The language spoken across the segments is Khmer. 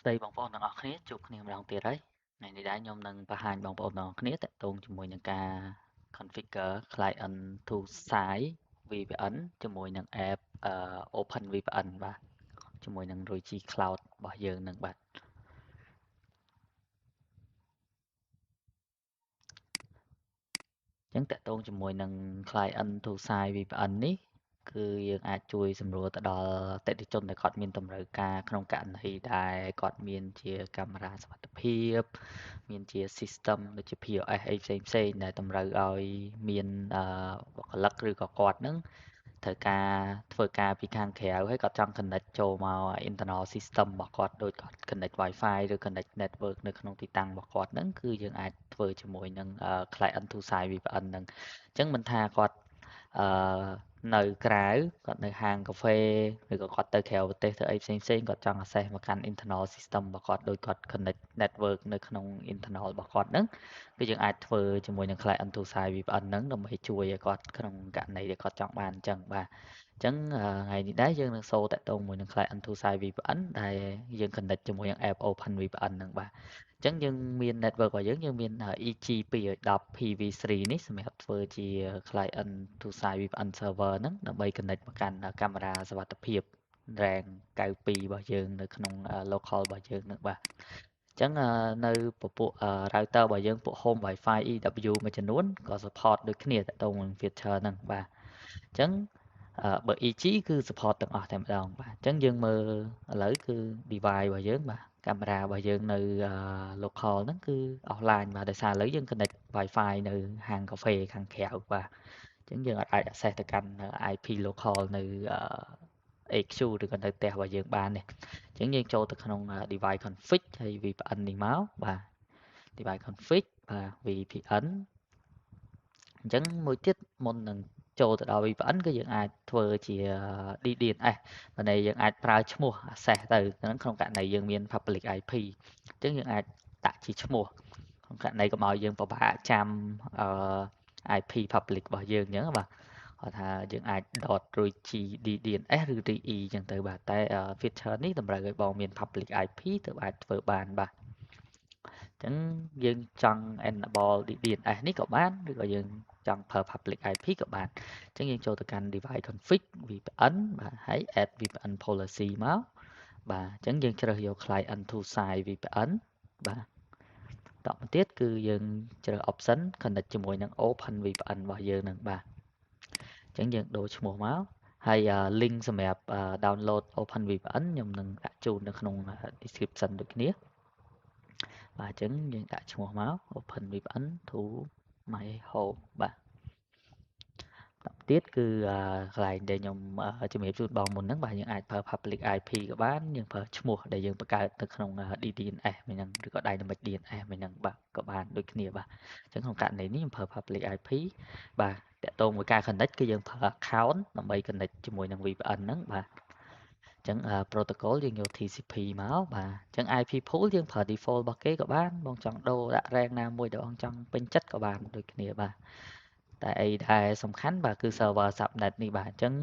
ស្ដីបងប្អូនទាំងអស់គ្នាជួបគ្នាម្ដងទៀតហើយថ្ងៃនេះដែរខ្ញុំនឹងបង្ហាញបងប្អូនទាំងអស់គ្នាទាក់ទងជាមួយនឹងការ configure client to site VPN ជាមួយនឹង app OpenVPN បាទជាមួយនឹង Rogi Cloud របស់យើងនឹងបាទអញ្ចឹងតាក់ទងជាមួយនឹង client to site VPN នេះគឺយើងអាចជួយសម្រួលទៅដល់អតិថិជនដែលគាត់មានតម្រូវការក្នុងករណីដែលគាត់មានជាកាមេរ៉ាសុវត្ថិភាពមានជា system ដូចជា POS អីផ្សេងៗដែលតម្រូវឲ្យមានបុគ្គលិកឬក៏គាត់នឹងត្រូវការធ្វើការពីខាងក្រៅហើយគាត់ចង់ connect ចូលមក internal system របស់គាត់ដូចគាត់ connect Wi-Fi ឬ connect network នៅក្នុងទីតាំងរបស់គាត់ហ្នឹងគឺយើងអាចធ្វើជាមួយនឹង client to site VPN ហ្នឹងអញ្ចឹងមិនថាគាត់អឺនៅក្រៅគាត់នៅហាងកាហ្វេឬក៏គាត់ទៅក្រៅប្រទេសធ្វើអីផ្សេងៗគាត់ចង់ access មកកាន់ internal system របស់គាត់ដូចគាត់ connect network នៅក្នុង internal របស់គាត់ហ្នឹងគឺយើងអាចធ្វើជាមួយនឹង client to site VPN ហ្នឹងដើម្បីជួយឲ្យគាត់ក្នុងករណីដែលគាត់ចង់បានអញ្ចឹងបាទអញ្ចឹងថ្ងៃនេះដែរយើងនឹងសូតាក់ទងមួយនឹង client to site VPN ដែលយើង connect ជាមួយនឹង app Open VPN ហ្នឹងបាទអញ្ចឹងយើងមាន network របស់យើងមាន EG210 PV3 នេះសម្រាប់ធ្វើជា client to site VPN server ហ្នឹងដើម្បី connect មកកាន់កាមេរ៉ាសុវត្ថិភាព RAN 92របស់យើងនៅក្នុង local របស់យើងហ្នឹងបាទអញ្ចឹងនៅពពួក router របស់យើងពួក home Wi-Fi EW មួយចំនួនក៏ support ដូចគ្នាតាក់ទងនឹង feature ហ្នឹងបាទអញ្ចឹងបើ EG គឺ support ទាំងអស់តែម្ដងបាទអញ្ចឹងយើងមើលឥឡូវគឺ device របស់យើងបាទកាមេរ៉ារបស់យើងនៅ local ហ្នឹងគឺ offline បាទដោយសារឥឡូវយើង connect Wi-Fi នៅហាងកាហ្វេខាងក្រៅបាទអញ្ចឹងយើងអាច access ទៅកាន់ IP local នៅ AQ ឬក៏នៅផ្ទះរបស់យើងបាននេះអញ្ចឹងយើងចូលទៅក្នុង device config ហើយ VPN នេះមកបាទ device config បាទ VPN អញ្ចឹងមួយទៀតមុននឹងចូលទៅដល់ VPN គឺយើងអាចធ្វើជា DNS បើន័យយើងអាចប្រើឈ្មោះ access ទៅហ្នឹងក្នុងករណីយើងមាន public IP អញ្ចឹងយើងអាចដាក់ជាឈ្មោះក្នុងករណីកុំឲ្យយើងពិបាកចាំIP public របស់យើងអញ្ចឹងបាទគាត់ថាយើងអាច .rogi.DNS ឬ DE អញ្ចឹងទៅបាទតែ feature នេះតម្រូវឲ្យបងមាន public IP ទើបអាចធ្វើបានបាទអញ្ចឹងយើងចង់ enable DNS នេះក៏បានឬក៏យើងចង់ប្រើ public IP ក៏បានអញ្ចឹងយើងចូលទៅកាន់ device config VPN បាទហើយ add VPN policy មកបាទអញ្ចឹងយើងជ្រើសយក client to site VPN បាទតទៅទៀតគឺយើងជ្រើស option connect ជាមួយនឹង Open VPN របស់យើងនឹងបាទអញ្ចឹងយើងដូរឈ្មោះមកហើយ link សម្រាប់ download Open VPN ខ្ញុំនឹងដាក់ជូននៅក្នុង description ដូចគ្នាបាទអញ្ចឹងយើងដាក់ឈ្មោះមក Open VPN to my home បាទទៀតគឺកន្លែងដែលខ្ញុំជំរាបជូនបងមុនហ្នឹងបាទយើងអាចប្រើ public IP ក៏បានយើងប្រើឈ្មោះដែលយើងបង្កើតនៅក្នុង DNS មួយហ្នឹងឬក៏ Dynamic DNS មួយហ្នឹងបាទក៏បានដូចគ្នាបាទអញ្ចឹងក្នុងករណីនេះខ្ញុំប្រើ public IP បាទតកតងមួយការ connect គឺយើងប្រើ account ដើម្បី connect ជាមួយនឹង VPN ហ្នឹងបាទអញ្ចឹង protocol យើងយក TCP មកបាទអញ្ចឹង IP pool យើងប្រើ default របស់គេក៏បានបងចង់ដូរដាក់ rank ណាមួយដែលបងចង់ពេញចិត្តក៏បានដូចគ្នាបាទតែអីដែលសំខាន់បាទគឺ server subnet នេះបាទអញ្ចឹង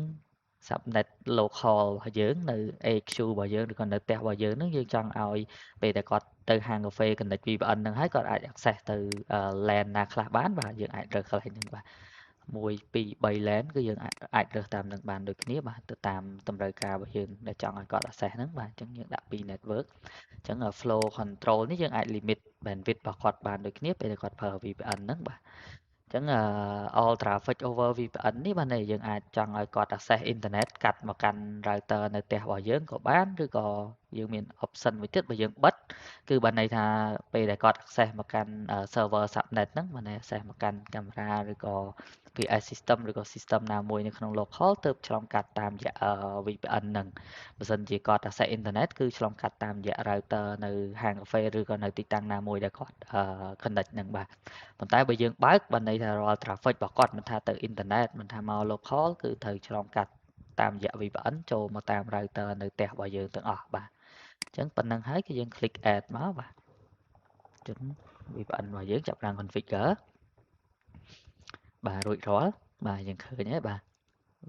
subnet local របស់យើងនៅ AQ របស់យើងឬក៏នៅផ្ទះរបស់យើងហ្នឹងយើងចង់ឲ្យពេលដែលគាត់ទៅហាងកាហ្វេ connect VPN ហ្នឹងហើយគាត់អាច access ទៅ LAN ណាខ្លះបានបាទយើងអាចរើសកន្លែងហ្នឹងបាទ1 2 3 LAN គឺយើងអាចរើសតាមនឹងបានដូចគ្នាបាទទៅតាមតម្រូវការរបស់យើងដែលចង់ឲ្យគាត់ access ហ្នឹងបាទអញ្ចឹងយើងដាក់ពី network អញ្ចឹង flow control នេះយើងអាច limit bandwidth របស់គាត់បានដូចគ្នាពេលដែលគាត់ប្រើ VPN ហ្នឹងបាទអញ្ចឹងall traffic over VPN នេះបានន័យយើងអាចចង់ឲ្យគាត់ access អ៊ីនធឺណិតកាត់មកកាន់ router នៅផ្ទះរបស់យើងក៏បានឬក៏យើងមាន option មួយទៀតបើយើងបិទគឺបានន័យថាពេលដែលគាត់ access មកកាន់ server subnet ហ្នឹងបានន័យ access មកកាន់កាមេរ៉ាឬក៏ PS system ឬក៏ system ណាមួយនៅក្នុង local ទើបឆ្លងកាត់តាមរយៈ VPN ហ្នឹងបើសិនជាគាត់ access អ៊ីនធឺណិតគឺឆ្លងកាត់តាមរយៈ router នៅហាងកាហ្វេឬក៏នៅទីតាំងណាមួយដែលគាត់ connect ហ្នឹងបាទប៉ុន្តែបើយើងបើកបានន័យថារាល់ traffic របស់គាត់មិនថាទៅអ៊ីនធឺណិតមិនថាមក local គឺត្រូវឆ្លងកាត់តាមរយៈ VPN ចូលមកតាម router នៅផ្ទះរបស់យើងទាំងអស់បាទអញ្ចឹងប៉ុណ្្នឹងហើយគឺយើង click add មកបាទចឹង VPN របស់យើងចាប់ផ្ដើម configure បាទរួចរាល់បាទយើងឃើញហើយបាទ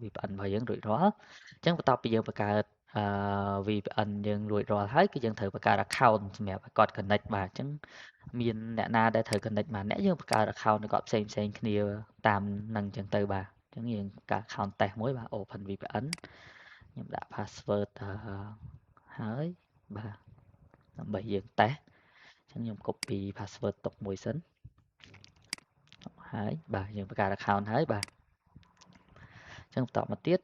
VPN របស់យើងរួចរាល់អញ្ចឹងបន្ទាប់ពីយើងបង្កើត VPN យើងរួចរាល់ហើយគឺយើងត្រូវបង្កើត account សម្រាប់ឲ្យគាត់ connect បាទអញ្ចឹងមានអ្នកណាដែលត្រូវ connect បានអ្នកយើងបង្កើត account ឲ្យគាត់ផ្សេងគ្នាតាមនឹងអញ្ចឹងទៅបាទអញ្ចឹងយើងបង្កើត account test មួយបាទ Open VPN ខ្ញុំដាក់ password ហើយបាទដើម្បីយើង test អញ្ចឹងខ្ញុំ copy password ទុកមួយសិនហើយបាទយើងបង្កើត account ហើយបាទអញ្ចឹងបន្តមកទៀត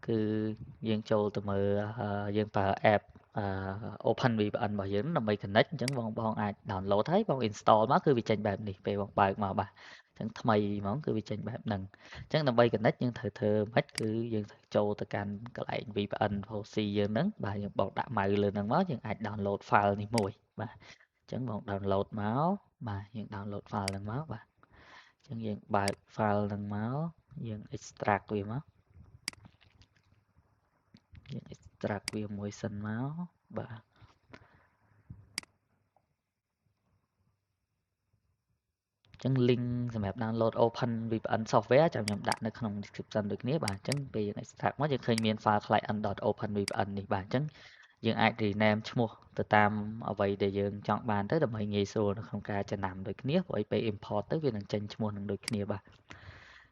គឺយើងចូលទៅមើលយើងប្រើ app Open VPN របស់យើងដើម្បី connect អញ្ចឹងបងអាច download ហើយបង install មកគឺវាចេញបែបនេះពេលបងបើកមកបាទអញ្ចឹងថ្មីហ្មងគឺវាចេញបែបហ្នឹងអញ្ចឹងដើម្បី connect យើងត្រូវធ្វើម៉េចគឺយើងត្រូវចូលទៅកាន់កន្លែង VPN proxy យើងហ្នឹងបាទយើងបោកដាក់ mouse លើហ្នឹងមកយើងអាច download file នេះមួយបាទអញ្ចឹងបង download មកបាទយើង download file ហ្នឹងមកបាទអញ្ចឹងយើងបើក file ហ្នឹងមកយើង extract វាមកយើង extract វាមួយសិនមកបាទអញ្ចឹង link សម្រាប់ download Open VPN software ចាំខ្ញុំដាក់នៅក្នុង description ដូចគ្នាបាទអញ្ចឹងពេលយើង extract មកយើងឃើញមាន file client.openvpn នេះបាទអញ្ចឹងយើងអាច rename ឈ្មោះទៅតាមអ្វីដែលយើងចង់បានទៅដើម្បីងាយស្រួលនៅក្នុងការចំណាំដូចគ្នាព្រោះពេល import ទៅវានឹងចេញឈ្មោះនឹងដូចគ្នាបាទ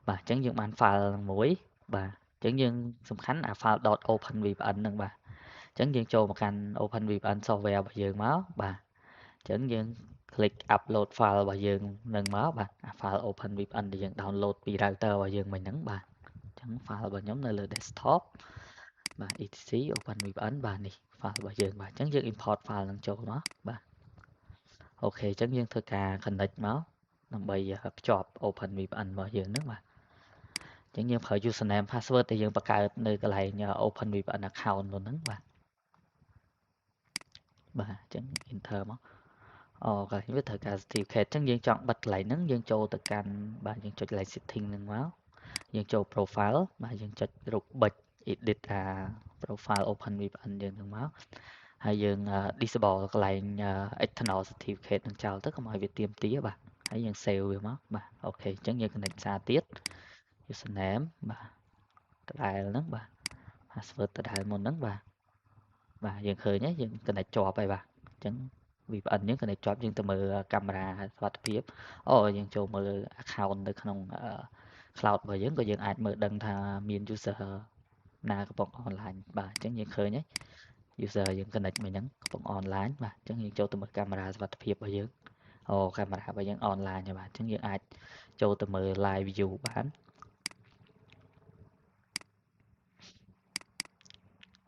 អញ្ចឹងយើងបាន file មួយបាទអញ្ចឹងយើងសំខាន់អា file .openvpn ហ្នឹងបាទអញ្ចឹងយើងចូលមកកាន់ OpenVPN software របស់យើងមកបាទអញ្ចឹងយើង click upload file របស់យើងនឹងមកបាទអា file OpenVPN ដែលយើង download ពី router របស់យើងមិញហ្នឹងបាទអញ្ចឹង file របស់ខ្ញុំនៅលើ desktop បាទ etc OpenVPN បាទនេះ file របស់យើងបាទអញ្ចឹងយើង import file នឹងចូលមកបាទអូខេអញ្ចឹងយើងធ្វើការ connect មកដើម្បីភ្ជាប់ OpenVPN របស់យើងហ្នឹងបាទអញ្ចឹងយើងប្រើ username password ដែលយើងបង្កើតនៅកន្លែង OpenVPN account នោះហ្នឹងបាទអញ្ចឹង enter មកអូខេវាត្រូវការ certificate អញ្ចឹងយើងចង់បិទកន្លែងហ្នឹងយើងចូលទៅកាន់បាទយើងចុចកន្លែង setting ហ្នឹងមកយើងចូល profile បាទយើងចុចរូបប៊ិច edit profile Open VPN យើងហ្នឹងមកហើយយើង disable កន្លែង external certificate ហ្នឹងចោលទៅកុំឲ្យវាទាមទារបាទហើយយើង save វាមកបាទអូខេអញ្ចឹងយើង connect សារទៀត username បាទដដែលហ្នឹងបាទ password ដដែលមុនហ្នឹងបាទយើងឃើញហើយយើង connect ជាប់ហើយបាទអញ្ចឹង VPN យើង connect ជាប់យើងទៅមើលកាមេរ៉ាសុវត្ថិភាពយើងចូលមើល account នៅក្នុង cloud របស់យើងក៏យើងអាចមើលដឹងថាមាន user ណាកំពុង online បាទអញ្ចឹងយើងឃើញហើយ user យើង connect មកអញ្ចឹងកំពុង online បាទអញ្ចឹងយើងចូលទៅមើលកាមេរ៉ាសុវត្ថិភាពរបស់យើងកាមេរ៉ារបស់យើង online ហើយបាទអញ្ចឹងយើងអាចចូលទៅមើល live view បាន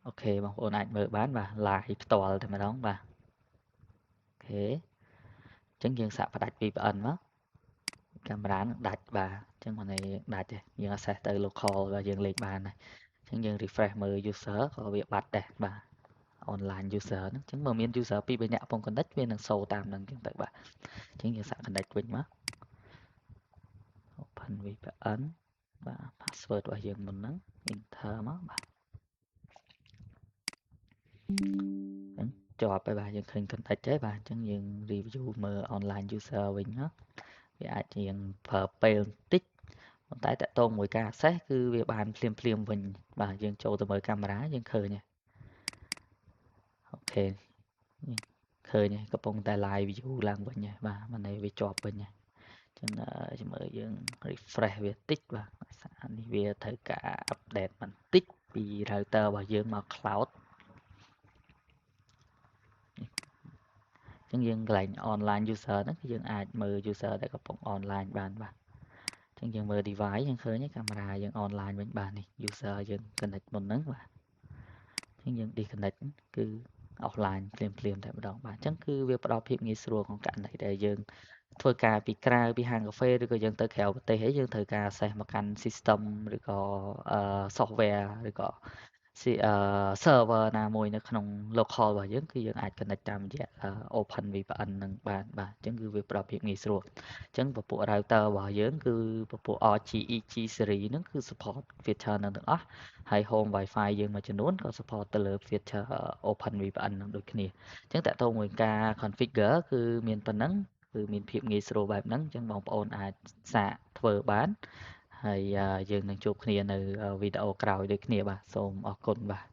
អូខេបងប្អូនអាចមើលបានបាទ live ផ្ទាល់តែម្ដងបាទអូខេអញ្ចឹងយើងសាកផ្ដាច់ VPN មកកាមេរ៉ានឹងដាច់បាទអញ្ចឹងមកនេះដាច់ទេយើង access ទៅ local របស់យើងលេងបានហើយអញ្ចឹងយើង refresh មើល user ក៏វាបាត់ដែរបាទ online user ហ្នឹងអញ្ចឹងបើមាន user 2 3នាក់កំពុង connect វានឹង show តាមហ្នឹងអញ្ចឹងទៅបាទអញ្ចឹងយើងសាក connect វិញមក Open VPN បាទ password របស់យើងមុនហ្នឹង enter មកបាទអញ្ចឹងជាប់ហើយបាទយើងឃើញ connect ហើយបាទអញ្ចឹងយើង review មើល online user វិញណាវាអាចជាងប្រើពេលបន្តិចប៉ុន្តែតកតងមួយការ access គឺវាបានភ្លាមវិញបាទយើងចូលទៅមើលកាមេរ៉ាយើងឃើញហើយអូខេឃើញហើយកំពុងតែ live view ឡើងវិញហើយបាទមកនេះវាជាប់វិញហើយអញ្ចឹងចាំមើលយើង refresh វាតិចបាទសារនេះវាត្រូវការ update បន្តិចពី router របស់យើងមក cloud អញ្ចឹងយើងកន្លែង online user ហ្នឹងគឺយើងអាចមើល user ដែលកំពុង online បានបាទអញ្ចឹងយើងមើល device យើងឃើញកាមេរ៉ាយើង online វិញបាទនេះ user យើង connect មុនហ្នឹងបាទអញ្ចឹងយើង disconnect គឺ offline ភ្លាមតែម្ដងបាទអញ្ចឹងគឺវាផ្ដល់ភាពងាយស្រួលក្នុងករណីដែលយើងធ្វើការពីក្រៅពីហាងកាហ្វេឬក៏យើងទៅក្រៅប្រទេសហើយយើងត្រូវការ access មកកាន់ system ឬក៏ software ឬក៏ server ណាមួយនៅក្នុង local របស់យើងគឺយើងអាច connect តាមរយៈ Open VPN នឹងបានបាទអញ្ចឹងគឺវាផ្ដល់ភាពងាយស្រួលអញ្ចឹងពពួក router របស់យើងគឺពពួក RG EG series ហ្នឹងគឺ support feature នឹងទាំងអស់ហើយ home wifi យើងមួយចំនួនក៏ support ទៅលើ feature Open VPN នឹងដូចគ្នាអញ្ចឹងតើតើមួយការ configure គឺមានប៉ុណ្ណឹងគឺមានភាពងាយស្រួលបែបហ្នឹងអញ្ចឹងបងប្អូនអាចសាកធ្វើបានហើយយើងនឹងជួបគ្នានៅវីដេអូក្រោយដូចគ្នាបាទសូមអរគុណបាទ